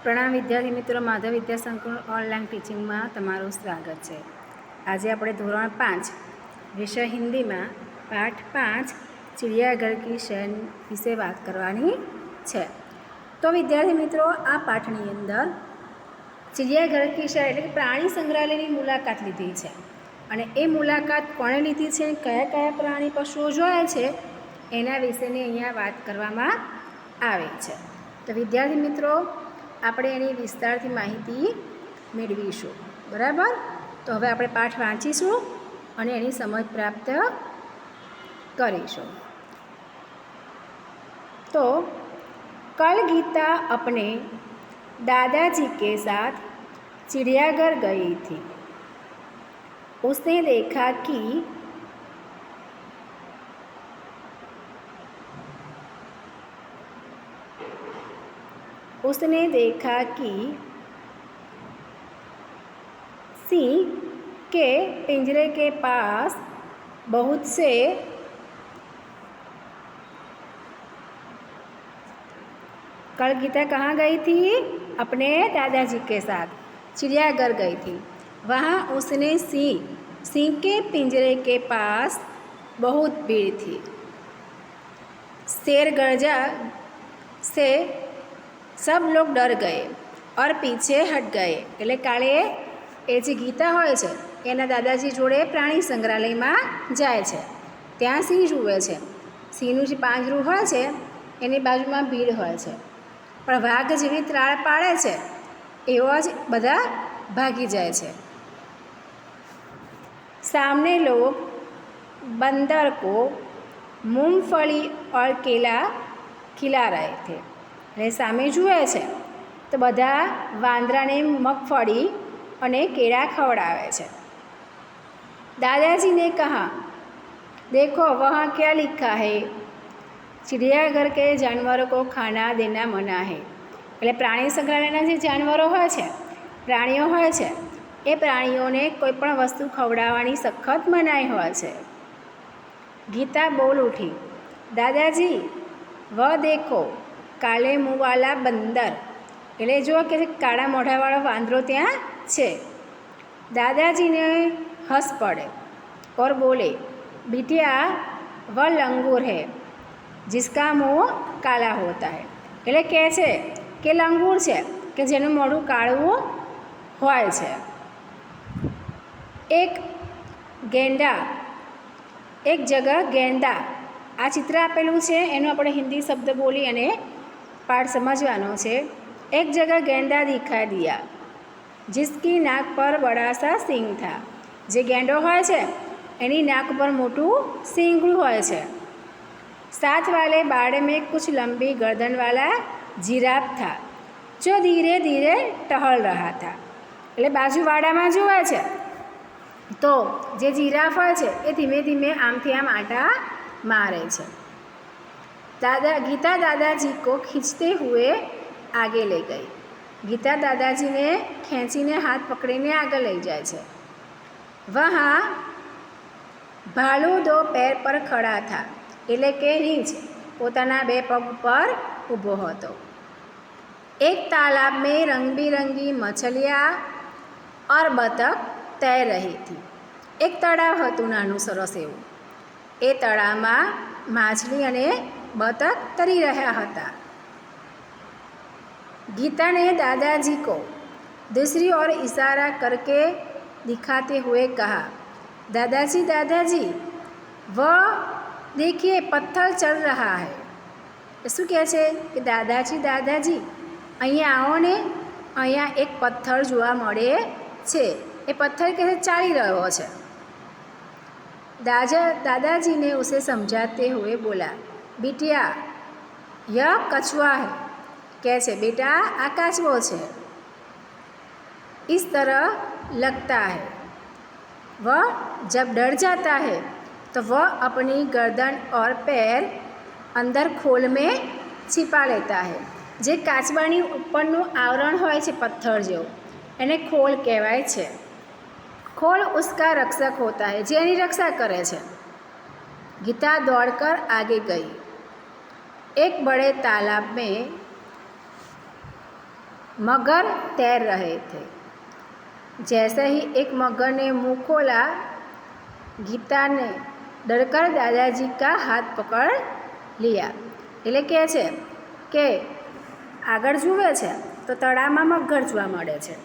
प्रणाम विद्यार्थी मित्रों, माधव विद्या संकुल ऑनलाइन टीचिंग में तमारुं स्वागत है। आज આપણે ધોરણ 5 વિષય હિન્દીમાં પાઠ 5 चिड़ियाघर की शहर વિશે વાત કરવાની છે। તો વિદ્યાર્થી મિત્રો, આ પાઠની અંદર चिड़ियाघर की शहर એટલે કે પ્રાણી સંગ્રહાલયની મુલાકાત લીધી છે અને એ મુલાકાત કોણે લીધી છે, કયા કયા પ્રાણી પશુઓ જોયા છે એના વિશેની અહીંયા વાત કરવામાં આવે છે। તો વિદ્યાર્થી મિત્રો, આપણે એની વિસ્તારથી માહિતી મેળવીશું, બરાબર। તો હવે આપણે પાઠ વાંચીશું અને એની સમજ પ્રાપ્ત કરીશું। तो कल गीता अपने दादाजी के साथ चिड़ियाघर गई थी। उसने देखा कि सिंह के पिंजरे के पास बहुत से कल गीता कहाँ गई थी? अपने दादाजी के साथ चिड़ियाघर गई थी। वहाँ उसने सिंह के पिंजरे के पास बहुत भीड़ थी। शेर गर्जा से सब लोग डर गए और पीछे हट गए। એટલે કાલે એ જે ગીતા હોય છે એના દાદાજી જોડે પ્રાણી સંગ્રહાલયમાં જાય છે। ત્યાં સિંહ જુએ છે। સિંહનું જે પાંજરું હોય છે એની બાજુમાં ભીડ હોય છે, પણ વાઘ જેવી ત્રાળ પાડે છે એવા જ બધા ભાગી જાય છે। सामने लोग बंदर को मूंगफली और केला खिला रहे थे। એટલે સામે જુએ છે તો બધા વાંદરાને મગફળી અને કેળા ખવડાવે છે। दादाजी ने कहा, देखो वहाँ क्या लिखा है? चिड़ियाघर के जानवरों को खाना देना मना है। એટલે પ્રાણી સંગ્રહાલયના જે જાનવરો હોય છે, પ્રાણીઓ હોય છે, એ પ્રાણીઓને કોઈપણ વસ્તુ ખવડાવવાની સખત મનાઈ હોય છે। ગીતા બોલ ઉઠી, દાદાજી વહ દેખો કાલે મુંહવાલા બંદર। એટલે જો કે કાળા મોઢાવાળો વાંદરો ત્યાં છે। દાદાજીને હસ પડે और बोले, बिटिया वह लंगूर है जिसका मुँह काला होता है। એટલે કહે છે કે લંગૂર છે કે જેનું મોઢું કાળું હોય છે। એક જગહ ગેંડા, આ ચિત્ર આપેલું છે એનો આપણે હિન્દી શબ્દ બોલી અને પાઠ સમજવાનો છે। एक जगह गेंडा दिखाई दिया जिसकी नाक पर बड़ा सा सींग था। જે ગેંડો હોય છે એની नाक पर મોટું सींगड़ू હોય છે। साथ वाले बाड़े में कुछ लंबी गर्दन वाला जिराफ था जो धीरे धीरे टहल रहा था। એટલે બાજુવાડામાં જુએ છે તો જે જીરાફ હોય છે એ ધીમે ધીમે આમથી આમ આંટા મારે છે। गीता दादाजी को खींचते हुए आगे ले गई। गीता दादाजी ने ખેંચીને હાથ પકડીને આગળ લઈ જાય છે। वहाँ भालू दो पैर पर खड़ा था। એટલે કે રીંછ પોતાના બે પગ પર ઊભો હતો। एक तालाब में रंग बिरंगी मछलियाँ और बतख तैर रही थी। एक તળાવ હતું નાનું સરસ એવું। એ તળાવમાં માછલી અને બતક તરી રહ્યા હતા। गीता ने दादाजी को दूसरी ओर इशारा करके दिखाते हुए कहा, दादाजी दादाजी वह देखिए पत्थर चल रहा है। શું કહે છે કે દાદાજી દાદાજી અહીંયા આવો ને, અહીંયા એક પથ્થર જોવા મળે છે। એ પથ્થર કે ચાલી રહ્યો છે। दादाजी ने उसे समझाते हुए बोला, बिटिया यह कछुआ है। कैसे बेटा आ काचबो छे। इस तरह लगता है। वह जब डर जाता है तो वह अपनी गर्दन और पैर अंदर खोल में छिपा लेता है। જે કાચબાની ઉપરનું આવરણ હોય છે પથ્થર જેવું, એને ખોલ કહેવાય છે। खोल उसका रक्षक होता है, જે એની રક્ષા કરે છે। गीता दौड़कर आगे गई। एक बड़े तालाब में मगर तैर रहे थे। जैसे ही एक मगर ने मुँह खोला, गीता ने डरकर दादाजी का हाथ पकड़ लिया। એટલે કહે છે કે આગળ જુએ છે તો તળાવમાં મગર જોવા મળે છે.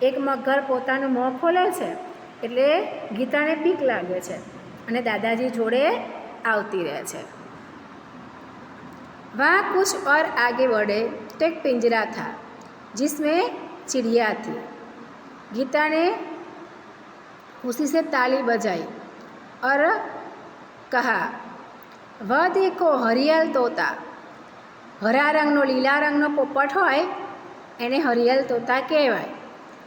એક મગર પોતાનું મોં ખોલે છે એટલે ગીતાને બીક લાગે છે અને દાદાજી જોડે આવતી રહે છે. वहाँ कुछ और आगे बढ़े तो एक पिंजरा था जिसमें चिड़िया थी। गीता ने खुशी से ताली बजाई और कहा, वह देखो हरियल तोता। हरा रंगनो लीला रंगनो पोपट होय एने हरियल तोता कहेवाय.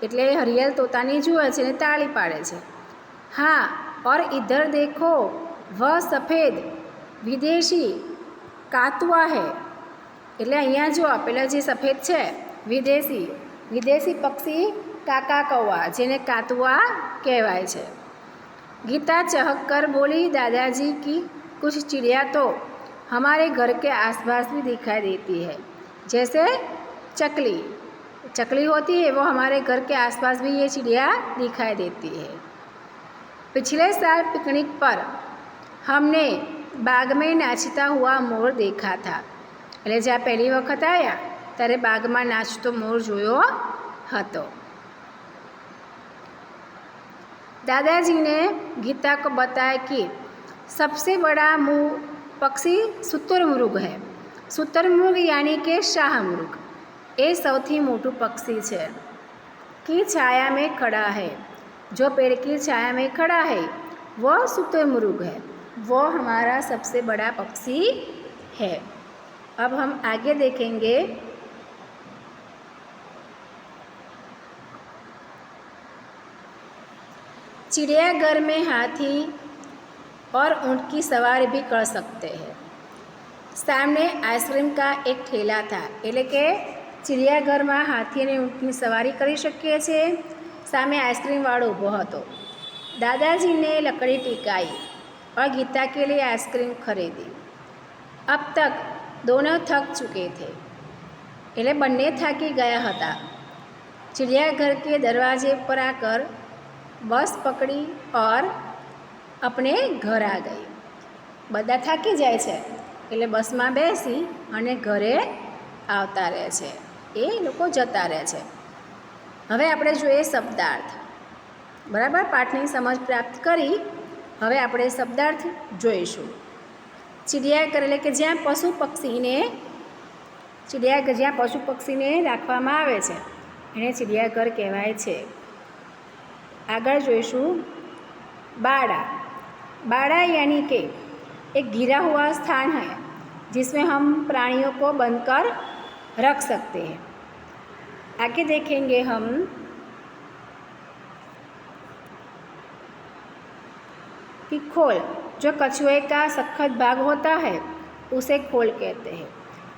એટલે હરિયલ તોતાની જુએ છે ને તાળી પાડે છે. हाँ, और इधर देखो वह सफ़ेद विदेशी કાતુઆ હે. એટલે અહીંયા જો પેલા જે સફેદ છે વિદેશી પક્ષી કાકા કૌવા, જેને કાતુઆ કહેવાય છે. गीता चहक कर बोली, दादाजी की कुछ चिड़िया तो हमारे घर के आसपास भी दिखाई देती है, जैसे चकली होती है, वो हमारे घर के आसपास भी ये चिड़िया दिखाई देती है. पिछले साल पिकनिक पर हमने बाग में नाचता हुआ मोर देखा था. એટલે જ્યાં પહેલી વખત આવ્યા ત્યારે બાગમાં નાચતો મોર જોયો હતો. दादाजी ने गीता को बताया कि सबसे बड़ा पक्षी शुतुरमुर्ग है. शुतुरमुर्ग यानी कि शाहमृग ये સૌથી મોટું પક્ષી છે. की छाया में खड़ा है. जो पेड़ की छाया में खड़ा है वो शुतुरमुर्ग है. वो हमारा सबसे बड़ा पक्षी है. अब हम आगे देखेंगे. चिड़ियाघर में हाथी और ऊँट की सवारी भी कर सकते हैं. सामने आइसक्रीम का एक ठेला था. એટલે કે चिड़ियाघરમાં હાથી અને ઊંટની સવારી કરી શકીએ છીએ. સામે આઈસ્ક્રીમવાળો ઊભો હતો. दादाजी ने लकड़ी टिकाई और गीता के लिए आइसक्रीम खरीदी. अब तक दोनों थक चुके थे. એટલે બંને થાકી ગયા હતા. चिड़ियाघर के दरवाजे पर आकर बस पकड़ी और अपने घर आ गई. બધા થાકી જાય છે એટલે બસમાં બેસી અને ઘરે આવતા રહે છે. એ લોકો જતા રહે છે. હવે આપણે જોઈએ શબ્દાર્થ. બરાબર, પાઠની સમજ પ્રાપ્ત કરી હવે આપણે શબ્દાર્થ જોઈશું. ચિડિયાઘર એટલે કે જ્યાં પશુ પક્ષીને રાખવામાં આવે છે એને ચિડિયાઘર કહેવાય છે. આગળ જોઈશું बाड़ा. बाड़ा यानी कि एक घिरा हुआ स्थान है जिसमें हम प्राणियों को बंद कर रख सकते हैं. आगे देखेंगे हम कि खोल. जो कछुए का सख्त भाग होता है उसे खोल कहते हैं.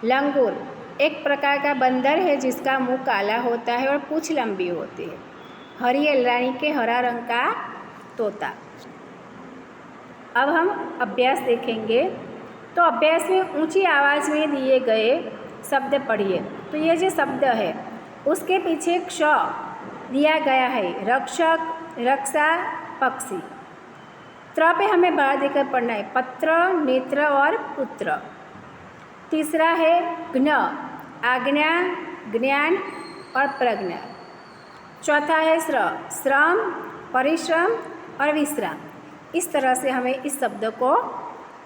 लंगूर एक प्रकार का बंदर है जिसका मुंह काला होता है और पूंछ लंबी होती है. हरियल यानी के हरा रंग का तोता. अब हम अभ्यास देखेंगे. तो अभ्यास में ऊंची आवाज़ में दिए गए शब्द पढ़िए. तो ये जो शब्द है उसके पीछे क्ष दिया गया है. रक्षक, रक्षा, पक्षी. त्र पे हमें बाहर देकर पढ़ना है. पत्र, नेत्र और पुत्र. तीसरा है ज्ञ, आज्ञा, ज्ञान और प्रज्ञा. चौथा है श्रम, परिश्रम और विश्राम. इस तरह से हमें इस शब्द को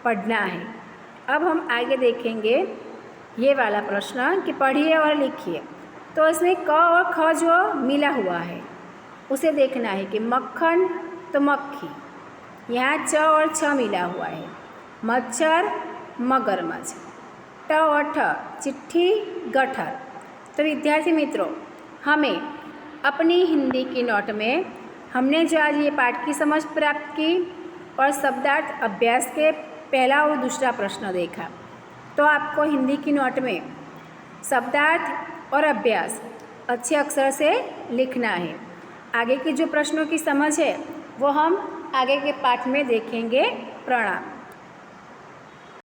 पढ़ना है. अब हम आगे देखेंगे ये वाला प्रश्न कि पढ़िए और लिखिए. तो इसमें क और ख जो मिला हुआ है उसे देखना है कि मक्खन तो मक्खी, यहाँ च और छ मिला हुआ है. मच्छर, मगरमच्छ. ट और ठ चिट्ठी, गठर. तो विद्यार्थी मित्रों, हमें अपनी हिंदी की नोट में हमने जो आज ये पाठ की समझ प्राप्त की और शब्दार्थ अभ्यास के पहला और दूसरा प्रश्न देखा. तो आपको हिंदी की नोट में शब्दार्थ और अभ्यास अच्छे अक्षर से लिखना है. आगे के जो प्रश्नों की समझ है वो हम आगे के पाठ में देखेंगे. प्रणाम.